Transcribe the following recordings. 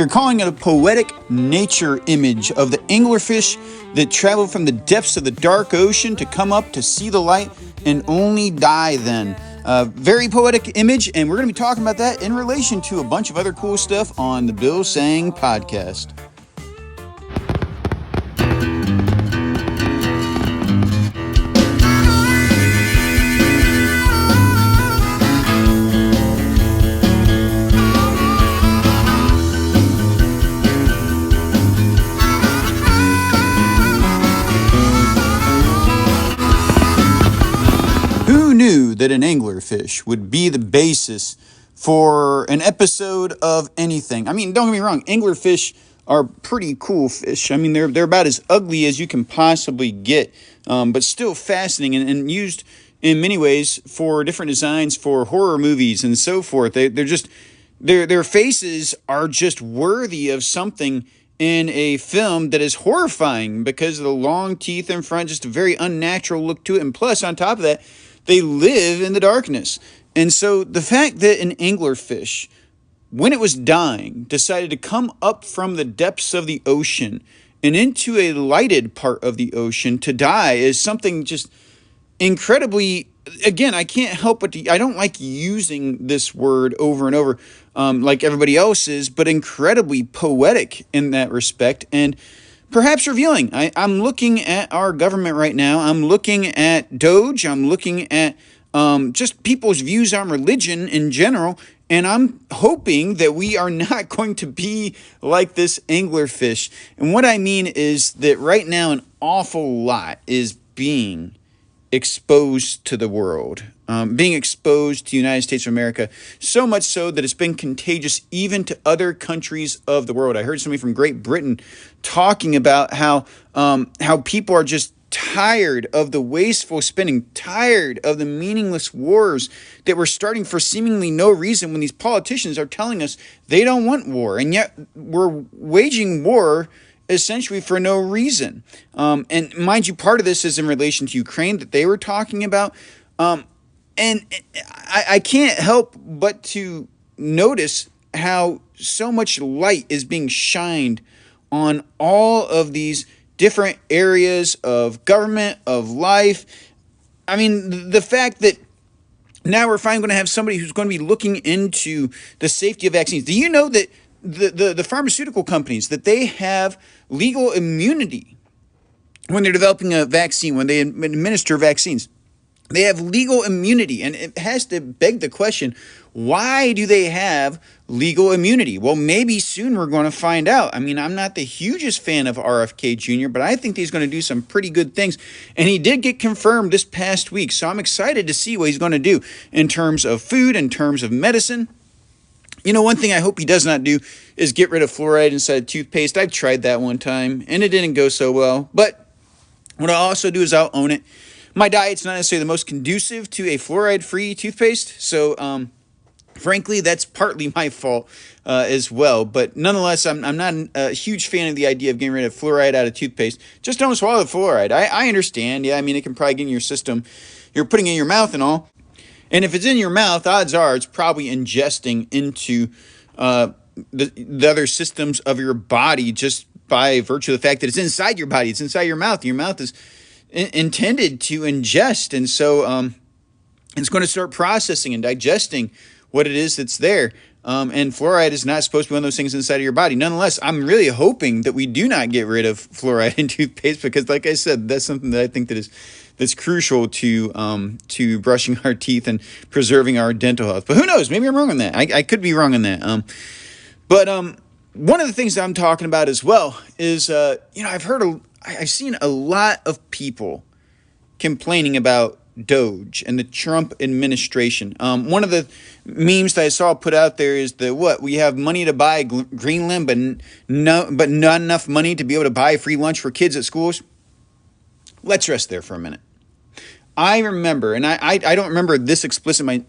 They're calling it a poetic nature image of the anglerfish that travel from the depths of the dark ocean to come up to see the light and only die then. Very poetic image, and we're going to be talking about that in relation to a bunch of other cool stuff on the Bill Sang podcast. Who knew that an anglerfish would be the basis for an episode of anything? I mean, don't get me wrong, anglerfish are pretty cool fish. I mean, they're about as ugly as you can possibly get, but still fascinating and used in many ways for different designs for horror movies and so forth. Their faces are just worthy of something in a film that is horrifying because of the long teeth in front, just a very unnatural look to it. And plus, on top of that, they live in the darkness. And so the fact that an anglerfish, when it was dying, decided to come up from the depths of the ocean and into a lighted part of the ocean to die is something just incredibly, again, I can't help but I don't like using this word over and over like everybody else is, but incredibly poetic in that respect and perhaps revealing. I'm looking at our government right now. I'm looking at Doge. I'm looking at just people's views on religion in general. And I'm hoping that we are not going to be like this anglerfish. And what I mean is that right now an awful lot is being exposed to the world, being exposed to the United States of America, so much so that it's been contagious even to other countries of the world. I heard somebody from Great Britain talking about how people are just tired of the wasteful spending, tired of the meaningless wars that we're starting for seemingly no reason when these politicians are telling us they don't want war, and yet we're waging war essentially for no reason. And mind you, part of this is in relation to Ukraine that they were talking about. And I can't help but to notice how so much light is being shined on all of these different areas of government, of life. I mean, the fact that now we're finally going to have somebody who's going to be looking into the safety of vaccines. Do you know that the pharmaceutical companies, that they have legal immunity when they're developing a vaccine, when they administer vaccines? They have legal immunity, and it has to beg the question, why do they have legal immunity? Well, maybe soon we're going to find out. I mean, I'm not the hugest fan of RFK Jr., but I think he's going to do some pretty good things, and he did get confirmed this past week, so I'm excited to see what he's going to do in terms of food, in terms of medicine. You know, one thing I hope he does not do is get rid of fluoride inside toothpaste. I've tried that one time, and it didn't go so well, but what I'll also do is I'll own it. My diet's not necessarily the most conducive to a fluoride-free toothpaste, so frankly, that's partly my fault as well. But nonetheless, I'm not a huge fan of the idea of getting rid of fluoride out of toothpaste. Just don't swallow the fluoride. I understand. Yeah, I mean, it can probably get in your system. You're putting it in your mouth and all. And if it's in your mouth, odds are it's probably ingesting into the other systems of your body just by virtue of the fact that it's inside your body. It's inside your mouth. Your mouth is intended to ingest, and so it's going to start processing and digesting what it is that's there, and fluoride is not supposed to be one of those things inside of your body. Nonetheless, I'm really hoping that we do not get rid of fluoride in toothpaste, because like I said, that's something that I think that's crucial to brushing our teeth and preserving our dental health. But who knows, maybe I'm wrong on that. I could be wrong on that. But one of the things that I'm talking about as well is I've seen a lot of people complaining about Doge and the Trump administration. One of the memes that I saw put out there is we have money to buy Greenland, but not enough money to be able to buy free lunch for kids at schools. Let's rest there for a minute. I remember, and I don't remember this explicitly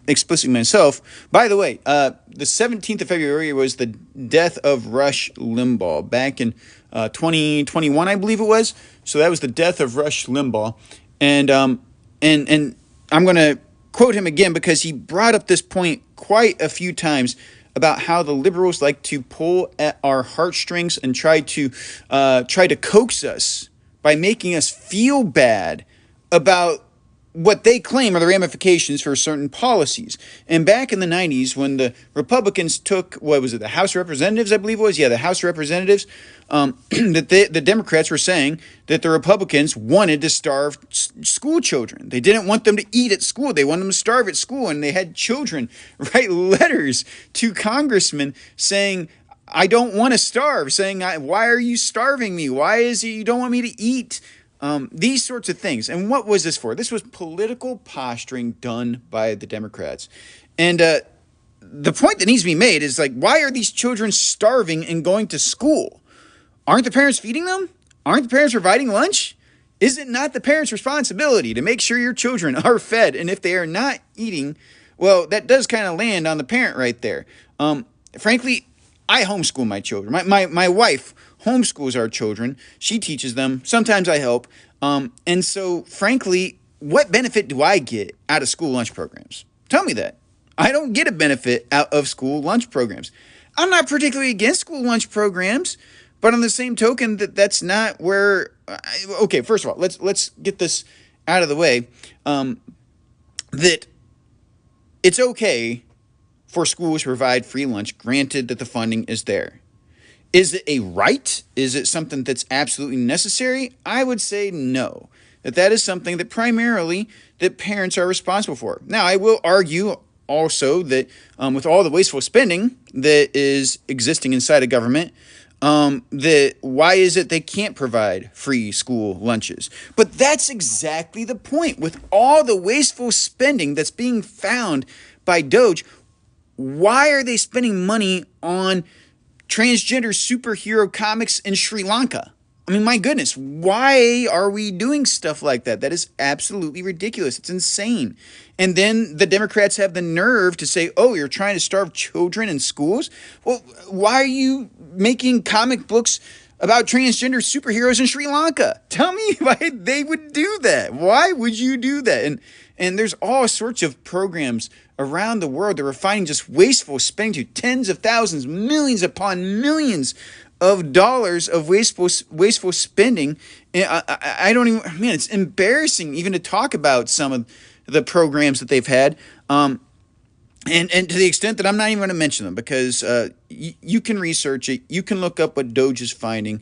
myself. By the way, the 17th of February was the death of Rush Limbaugh back in 2021, I believe it was. So that was the death of Rush Limbaugh, and I'm going to quote him again because he brought up this point quite a few times about how the liberals like to pull at our heartstrings and try to coax us by making us feel bad about what they claim are the ramifications for certain policies. And back in the 90s, when the Republicans took, what was it, the House of Representatives, I believe it was? Yeah, the House of Representatives, that the Democrats were saying that the Republicans wanted to starve school children. They didn't want them to eat at school. They wanted them to starve at school. And they had children write letters to congressmen saying, I don't want to starve, saying, why are you starving me? Why is it you don't want me to eat? These sorts of things. And what was this for? This was political posturing done by the Democrats. And the point that needs to be made is like, why are these children starving and going to school? Aren't the parents feeding them? Aren't the parents providing lunch? Is it not the parents' responsibility to make sure your children are fed? And if they are not eating, well, that does kind of land on the parent right there. Frankly, I homeschool my children. My wife homeschools our children. She teaches them. Sometimes I help. And so, frankly, what benefit do I get out of school lunch programs? Tell me that. I don't get a benefit out of school lunch programs. I'm not particularly against school lunch programs, but on the same token, that's not where. Okay, first of all, let's get this out of the way. That it's okay for schools to provide free lunch, granted that the funding is there. Is it a right? Is it something that's absolutely necessary? I would say no. That is something that primarily that parents are responsible for. Now, I will argue also that with all the wasteful spending that is existing inside of government, that why is it they can't provide free school lunches? But that's exactly the point. With all the wasteful spending that's being found by Doge, why are they spending money on transgender superhero comics in Sri Lanka? I mean, my goodness, why are we doing stuff like that? That is absolutely ridiculous. It's insane. And then the Democrats have the nerve to say, oh, you're trying to starve children in schools? Well, why are you making comic books about transgender superheroes in Sri Lanka? Tell me why they would do that. Why would you do that? And there's all sorts of programs around the world that are finding just wasteful spending to tens of thousands, millions upon millions of dollars of wasteful spending. And I don't even, man, it's embarrassing even to talk about some of the programs that they've had. And to the extent that I'm not even going to mention them, because you can research it, you can look up what Doge is finding.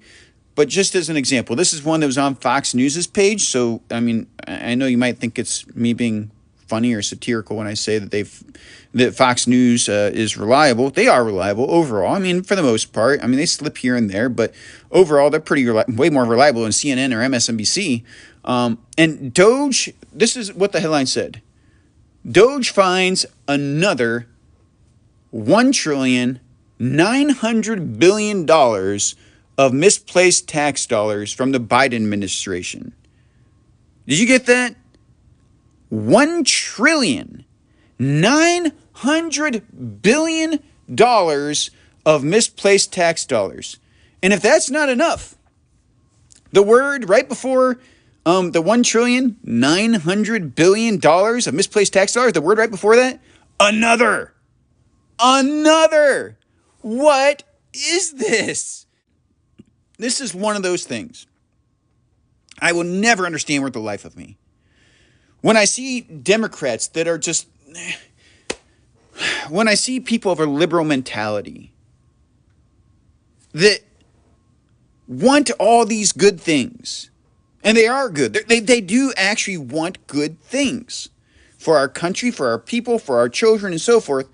But just as an example, this is one that was on Fox News's page. So, I mean, I know you might think it's me being funny or satirical when I say that Fox News is reliable. They are reliable overall. I mean, for the most part. I mean, they slip here and there, but overall, they're way more reliable than CNN or MSNBC. And Doge, this is what the headline said. Doge finds another $1.9 trillion of misplaced tax dollars from the Biden administration. Did you get that? $1.9 trillion of misplaced tax dollars. And if that's not enough, the word right before the $1.9 trillion of misplaced tax dollars, the word right before that, another. What is this? This is one of those things I will never understand worth the life of me. When I see Democrats that are just, when I see people of a liberal mentality that want all these good things, and they are good, they do actually want good things for our country, for our people, for our children, and so forth.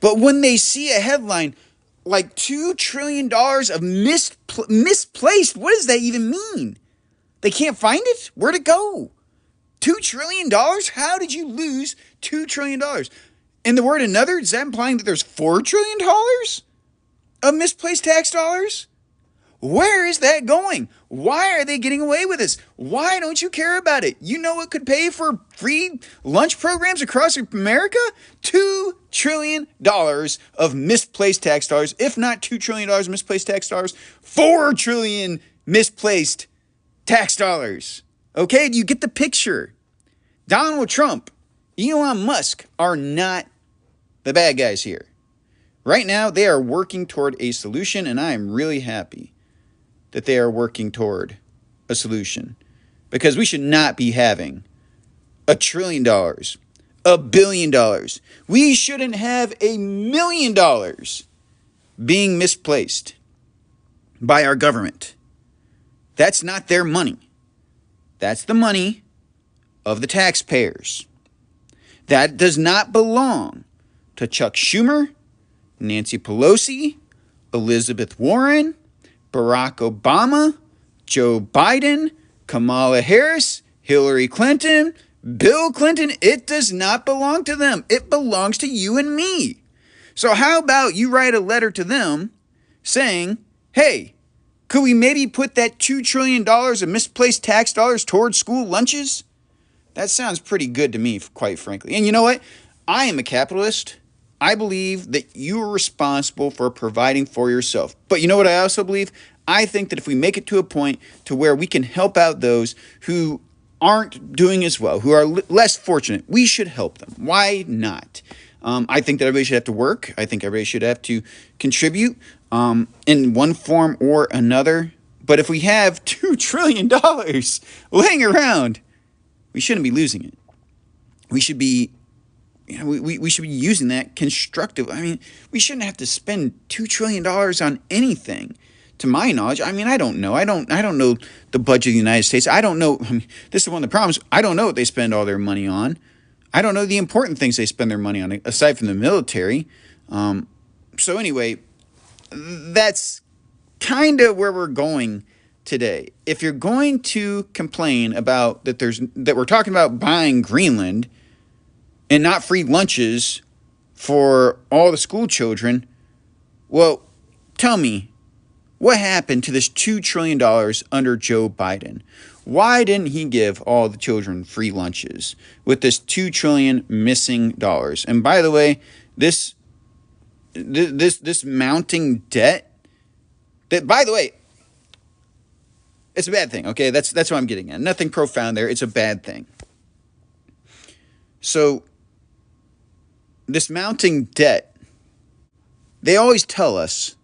But when they see a headline like $2 trillion of misplaced, what does that even mean? They can't find it? Where'd it go? $2 trillion? How did you lose $2 trillion? And the word another, is that implying that there's $4 trillion of misplaced tax dollars? Where is that going? Why are they getting away with this? Why don't you care about it? You know what could pay for free lunch programs across America? $2 trillion of misplaced tax dollars. If not $2 trillion of misplaced tax dollars, $4 trillion misplaced tax dollars. Okay, do you get the picture? Donald Trump, Elon Musk are not the bad guys here. Right now, they are working toward a solution, and I am really happy that they are working toward a solution, because we should not be having $1 trillion, $1 billion. We shouldn't have $1 million being misplaced by our government. That's not their money. That's the money of the taxpayers. That does not belong to Chuck Schumer, Nancy Pelosi, Elizabeth Warren, Barack Obama, Joe Biden, Kamala Harris, Hillary Clinton, Bill Clinton. It does not belong to them. It belongs to you and me. So how about you write a letter to them saying, hey, could we maybe put that $2 trillion of misplaced tax dollars towards school lunches? That sounds pretty good to me, quite frankly. And you know what? I am a capitalist. I believe that you are responsible for providing for yourself. But you know what I also believe? I think that if we make it to a point to where we can help out those who aren't doing as well, who are less fortunate, we should help them. Why not? I think that everybody should have to work. I think everybody should have to contribute in one form or another. But if we have $2 trillion laying around, we shouldn't be losing it. We should be, we should be using that constructive. I mean, we shouldn't have to spend $2 trillion on anything. To my knowledge, I mean, I don't know. I don't know the budget of the United States. I don't know. I mean, this is one of the problems. I don't know what they spend all their money on. I don't know the important things they spend their money on, aside from the military. So anyway, that's kind of where we're going today. If you're going to complain about that we're talking about buying Greenland and not free lunches for all the school children, well, tell me, what happened to this $2 trillion under Joe Biden? Why didn't he give all the children free lunches with this $2 trillion missing dollars? And by the way, this mounting debt, that, by the way, it's a bad thing, okay? That's what I'm getting at. Nothing profound there. It's a bad thing. So, this mounting debt, they always tell us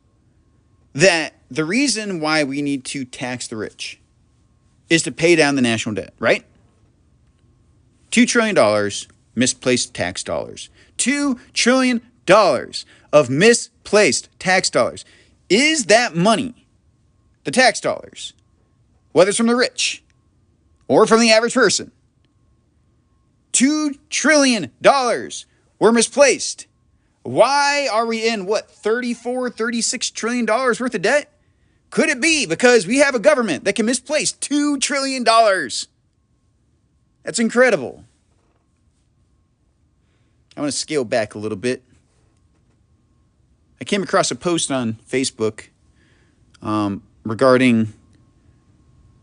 that the reason why we need to tax the rich is to pay down the national debt, right? $2 trillion misplaced tax dollars. $2 trillion of misplaced tax dollars. Is that money, the tax dollars, whether it's from the rich or from the average person, $2 trillion were misplaced? Why are we in, $34-36 trillion worth of debt? Could it be because we have a government that can misplace $2 trillion? That's incredible. I want to scale back a little bit. I came across a post on Facebook regarding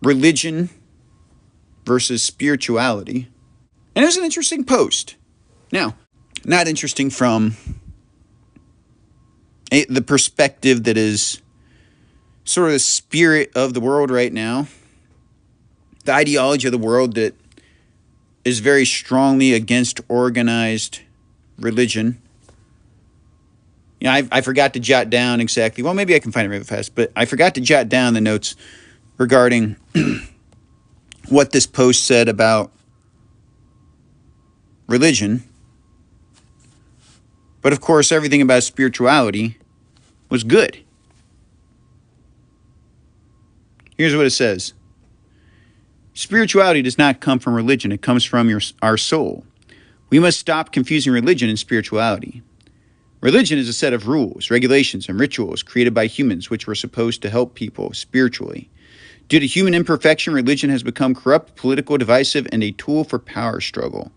religion versus spirituality. And it was an interesting post. Now, not interesting from the perspective that is sort of the spirit of the world right now, the ideology of the world that is very strongly against organized religion. You know, I forgot to jot down exactly, well, maybe I can find it really fast, but I forgot to jot down the notes regarding what this post said about religion. But of course, everything about spirituality was good. Here's what it says. Spirituality does not come from religion. It comes from our soul. We must stop confusing religion and spirituality. Religion is a set of rules, regulations, and rituals created by humans which were supposed to help people spiritually. Due to human imperfection, religion has become corrupt, political, divisive, and a tool for power struggle.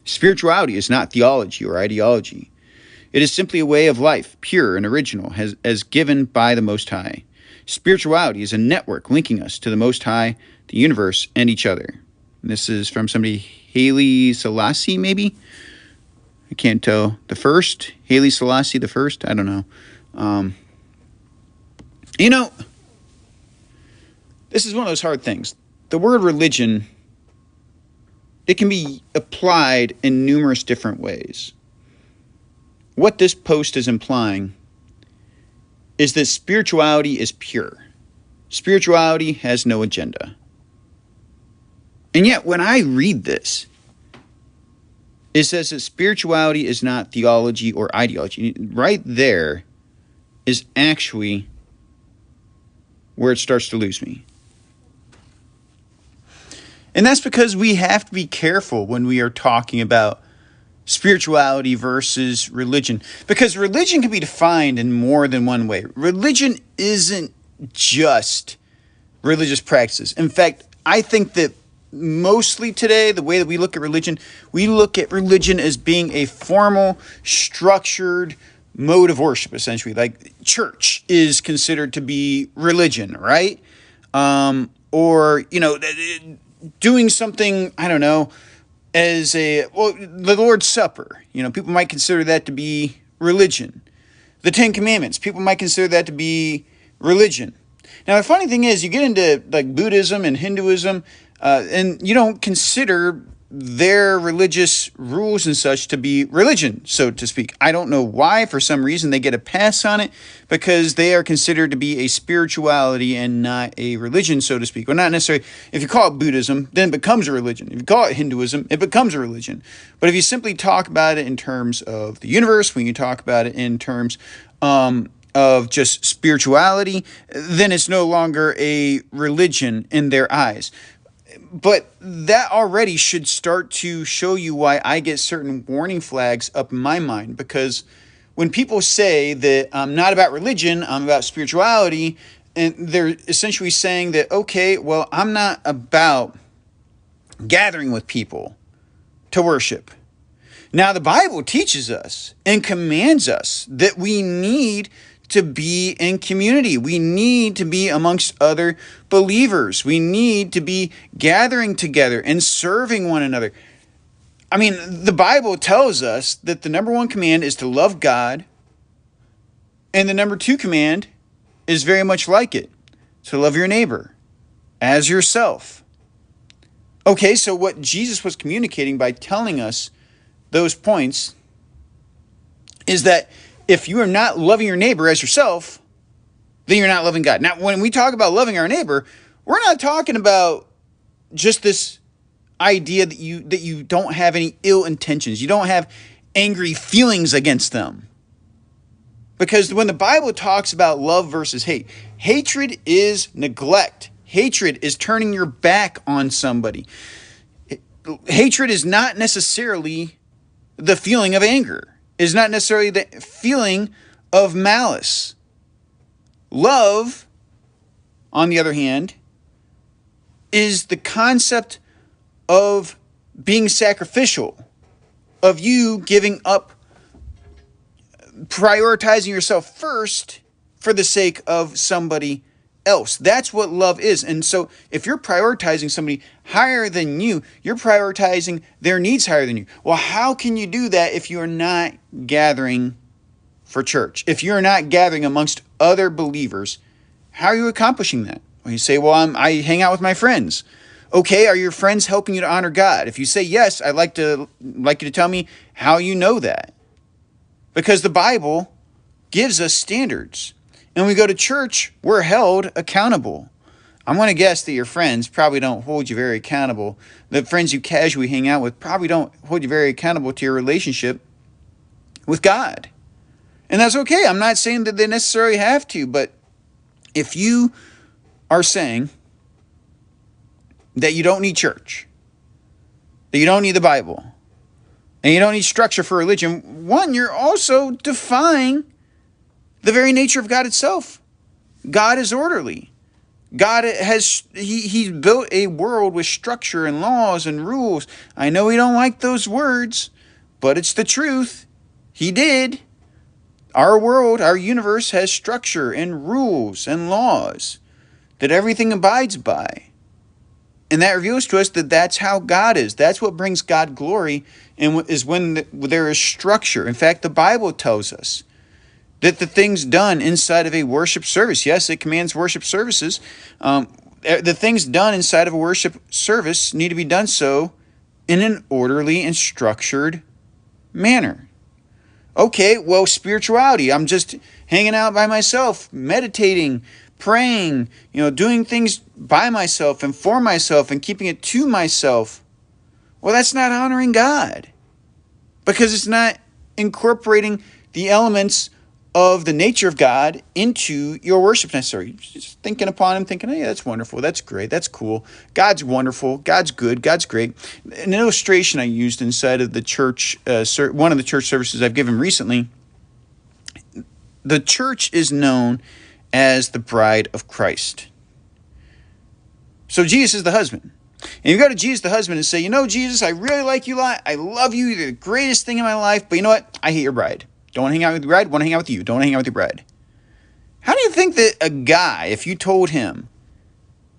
Spirituality is not theology or ideology. It is simply a way of life, pure and original, as given by the Most High. Spirituality is a network linking us to the Most High, the universe, and each other. And this is from somebody, Haile Selassie, maybe? I can't tell. The first? Haile Selassie the first? I don't know. You know, this is one of those hard things. The word religion, it can be applied in numerous different ways. what this post is implying is that spirituality is pure. Spirituality has no agenda. And yet, when I read this, it says that spirituality is not theology or ideology. Right there is actually where it starts to lose me. And that's because we have to be careful when we are talking about spirituality versus religion. Because religion can be defined in more than one way. Religion isn't just religious practices. In fact, I think that mostly today, the way that we look at religion as being a formal, structured mode of worship, essentially. Like church is considered to be religion, right? Or, doing something, I don't know, the Lord's Supper. People might consider that to be religion. The Ten Commandments, people might consider that to be religion. Now, the funny thing is, you get into like Buddhism and Hinduism, and you don't consider their religious rules and such to be religion, so to speak. I don't know why. For some reason, they get a pass on it because they are considered to be a spirituality and not a religion, so to speak. Well, not necessarily. If you call it Buddhism, then it becomes a religion. If you call it Hinduism, it becomes a religion. But if you simply talk about it in terms of the universe, when you talk about it in terms of just spirituality, then it's no longer a religion in their eyes. But that already should start to show you why I get certain warning flags up in my mind. Because when people say that I'm not about religion, I'm about spirituality, and they're essentially saying that, okay, well, I'm not about gathering with people to worship. Now, the Bible teaches us and commands us that we need to be in community. We need to be amongst other believers. We need to be gathering together and serving one another. I mean, the Bible tells us that the number one command is to love God, and the number two command is very much like it, to love your neighbor as yourself. Okay, so what Jesus was communicating by telling us those points is that if you are not loving your neighbor as yourself, then you're not loving God. Now, when we talk about loving our neighbor, we're not talking about just this idea that you don't have any ill intentions. You don't have angry feelings against them. Because when the Bible talks about love versus hate, hatred is neglect. Hatred is turning your back on somebody. Hatred is not necessarily the feeling of anger. Is not necessarily the feeling of malice. Love, on the other hand, is the concept of being sacrificial, of you giving up, prioritizing yourself first for the sake of somebody else. That's what love is. And so if you're prioritizing somebody higher than you, you're prioritizing their needs higher than you. Well, how can you do that if you're not gathering for church? If you're not gathering amongst other believers, how are you accomplishing that? Well, you say, well, I hang out with my friends. Okay, are your friends helping you to honor God? If you say yes, I'd like you to tell me how you know that. Because the Bible gives us standards. And when we go to church, we're held accountable. I'm going to guess that your friends probably don't hold you very accountable. The friends you casually hang out with probably don't hold you very accountable to your relationship with God. And that's okay. I'm not saying that they necessarily have to, but if you are saying that you don't need church, that you don't need the Bible, and you don't need structure for religion, one, you're also defying the very nature of God itself. God is orderly. God he's built a world with structure and laws and rules. I know we don't like those words, but it's the truth. He did. Our world, our universe has structure and rules and laws that everything abides by. And that reveals to us that that's how God is. That's what brings God glory, and is when there is structure. In fact, the Bible tells us that the things done inside of a worship service, yes, it commands worship services. The things done inside of a worship service need to be done so in an orderly and structured manner. Okay, well, spirituality. I'm just hanging out by myself, meditating, praying, doing things by myself and for myself and keeping it to myself. Well, that's not honoring God because it's not incorporating the elements of the nature of God into your worship necessarily. Just thinking upon him, thinking, oh, yeah, that's wonderful, that's great, that's cool. God's wonderful, God's good, God's great. An illustration I used inside of the church, one of the church services I've given recently, the church is known as the bride of Christ. So Jesus is the husband. And you go to Jesus, the husband, and say, Jesus, I really like you a lot. I love you. You're the greatest thing in my life. But you know what? I hate your bride. Don't want to hang out with your bride. Want to hang out with you. Don't want to hang out with your bride. How do you think that a guy, if you told him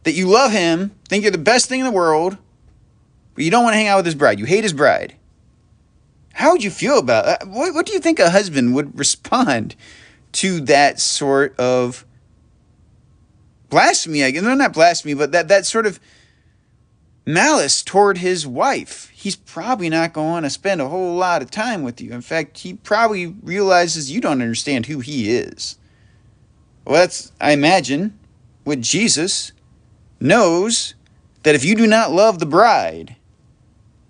that you love him, think you're the best thing in the world, but you don't want to hang out with his bride, you hate his bride, how would you feel about it? What do you think a husband would respond to that sort of blasphemy? No, not blasphemy, but that sort of malice toward his wife. He's probably not going to spend a whole lot of time with you. In fact, he probably realizes you don't understand who he is. Well, that's, I imagine, what Jesus knows, that if you do not love the bride,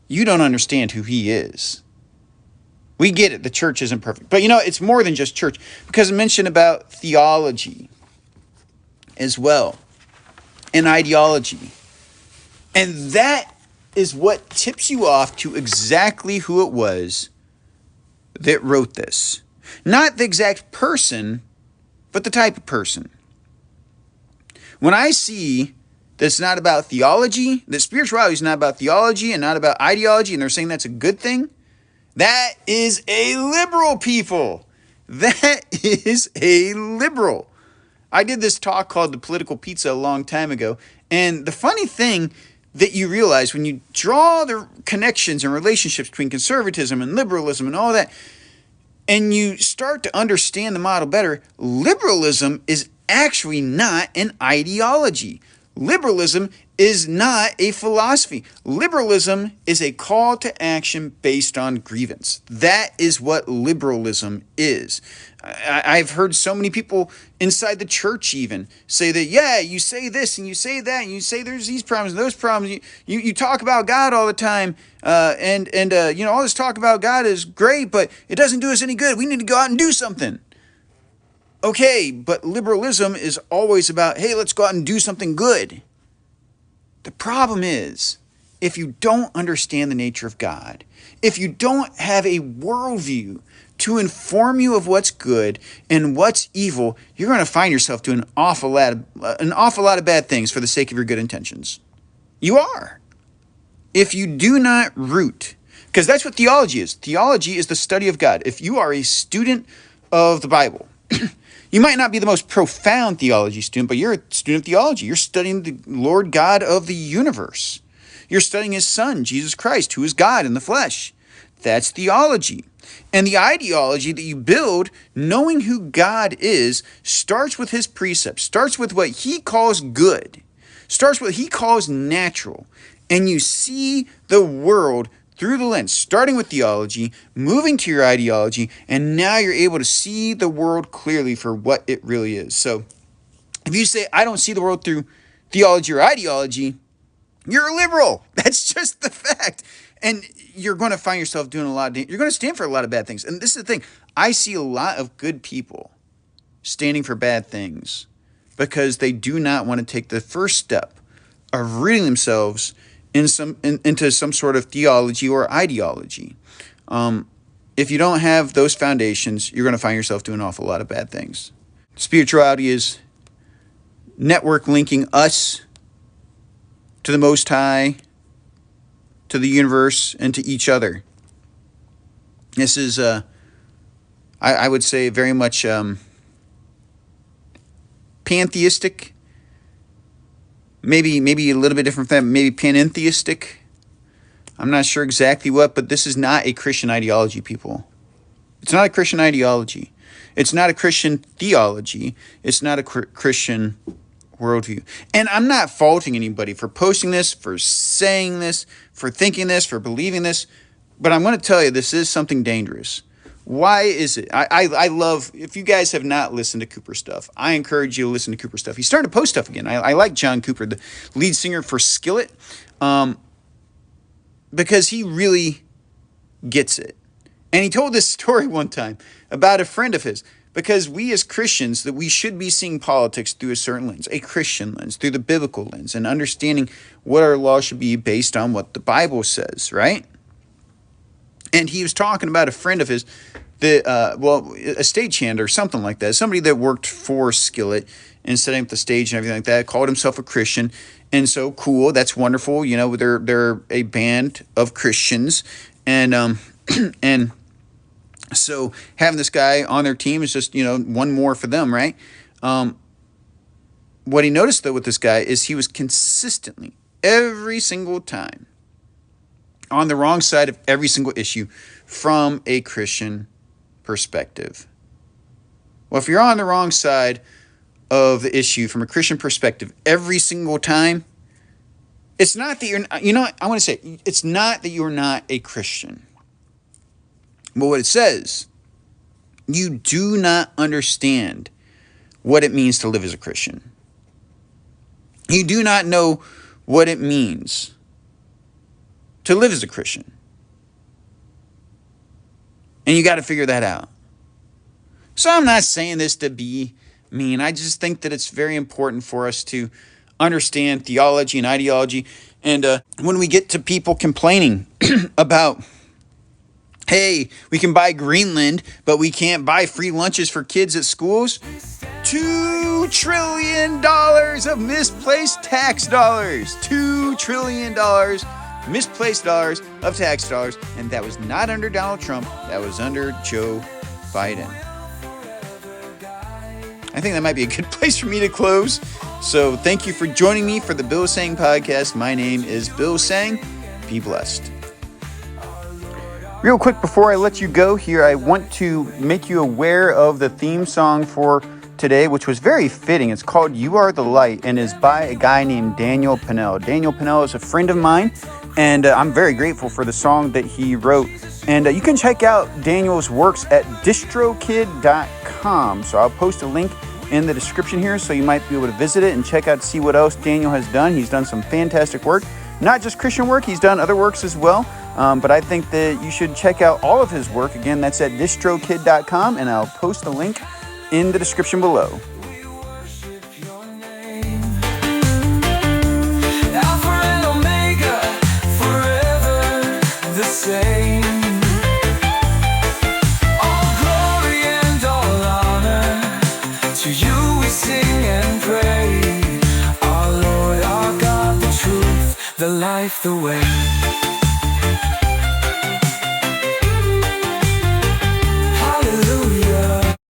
you don't understand who he is. We get it. The church isn't perfect. But it's more than just church, because I mentioned about theology as well and ideology. And that is what tips you off to exactly who it was that wrote this. Not the exact person, but the type of person. When I see that it's not about theology, that spirituality is not about theology and not about ideology, and they're saying that's a good thing, that is a liberal, people. That is a liberal. I did this talk called The Political Pizza a long time ago, and the funny thing that you realize when you draw the connections and relationships between conservatism and liberalism and all that, and you start to understand the model better, liberalism is actually not an ideology. Liberalism is not a philosophy. Liberalism is a call to action based on grievance. That is what liberalism is. I've heard so many people inside the church even say that, yeah, you say this and you say that and you say there's these problems and those problems. You talk about God all the time, and all this talk about God is great, but it doesn't do us any good. We need to go out and do something. Okay, but liberalism is always about, hey, let's go out and do something good. The problem is, if you don't understand the nature of God, if you don't have a worldview to inform you of what's good and what's evil, you're going to find yourself doing an awful lot of bad things for the sake of your good intentions. You are. If you do not root, because that's what theology is. Theology is the study of God. If you are a student of the Bible, you might not be the most profound theology student, but you're a student of theology. You're studying the Lord God of the universe. You're studying his son, Jesus Christ, who is God in the flesh. That's theology. And the ideology that you build, knowing who God is, starts with his precepts, starts with what he calls good, starts with what he calls natural. And you see the world through the lens, starting with theology, moving to your ideology, and now you're able to see the world clearly for what it really is. So if you say, I don't see the world through theology or ideology, you're a liberal. That's just the fact. And you're going to find yourself doing you're going to stand for a lot of bad things. And this is the thing. I see a lot of good people standing for bad things because they do not want to take the first step of rooting themselves into some sort of theology or ideology. If you don't have those foundations, you're going to find yourself doing an awful lot of bad things. Spirituality is network linking us to the Most High, to the universe, and to each other. This is, I would say, very much pantheistic. Maybe a little bit different from that. Maybe panentheistic. I'm not sure exactly what, but this is not a Christian ideology, people. It's not a Christian ideology. It's not a Christian theology. It's not a Christian worldview. And I'm not faulting anybody for posting this, for saying this, for thinking this, for believing this, but I'm going to tell you this is something dangerous. Why is it? I love, if you guys have not listened to Cooper stuff, I encourage you to listen to Cooper stuff. He's starting to post stuff again. I like John Cooper, the lead singer for Skillet, because he really gets it. And he told this story one time about a friend of his, because we as Christians, that we should be seeing politics through a certain lens, a Christian lens, through the biblical lens, and understanding what our law should be based on what the Bible says, right? And he was talking about a friend of his, that a stagehand or something like that, somebody that worked for Skillet and setting up the stage and everything like that, called himself a Christian. And so cool, that's wonderful. You know, they're a band of Christians, and and so having this guy on their team is just, you know, one more for them, right? What he noticed though with this guy is he was consistently, every single time, on the wrong side of every single issue from a Christian perspective. Well, if you're on the wrong side of the issue from a Christian perspective every single time, it's not that you're, you know what, I want to say, it's not that you're not a Christian. But what it says, you do not understand what it means to live as a Christian. You do not know what it means to live as a Christian. And you got to figure that out. So I'm not saying this to be mean. I just think that it's very important for us to understand theology and ideology. And when we get to people complaining about, hey, we can buy Greenland, but we can't buy free lunches for kids at schools. $2 trillion of misplaced tax dollars. $2 trillion misplaced dollars of tax dollars. And that was not under Donald Trump. That was under Joe Biden. I think that might be a good place for me to close. So thank you for joining me for the Bill Sang podcast. My name is Bill Sang. Be blessed. Real quick before I let you go here, I want to make you aware of the theme song for today, which was very fitting. It's called You Are the Light and is by a guy named Daniel Pinnell. Daniel Pinnell is a friend of mine, and I'm very grateful for the song that he wrote. And you can check out Daniel's works at distrokid.com. So I'll post a link in the description here so you might be able to visit it and check out, see what else Daniel has done. He's done some fantastic work. Not just Christian work, he's done other works as well. But I think that you should check out all of his work. Again, that's at distrokid.com, and I'll post the link in the description below. The life, the way.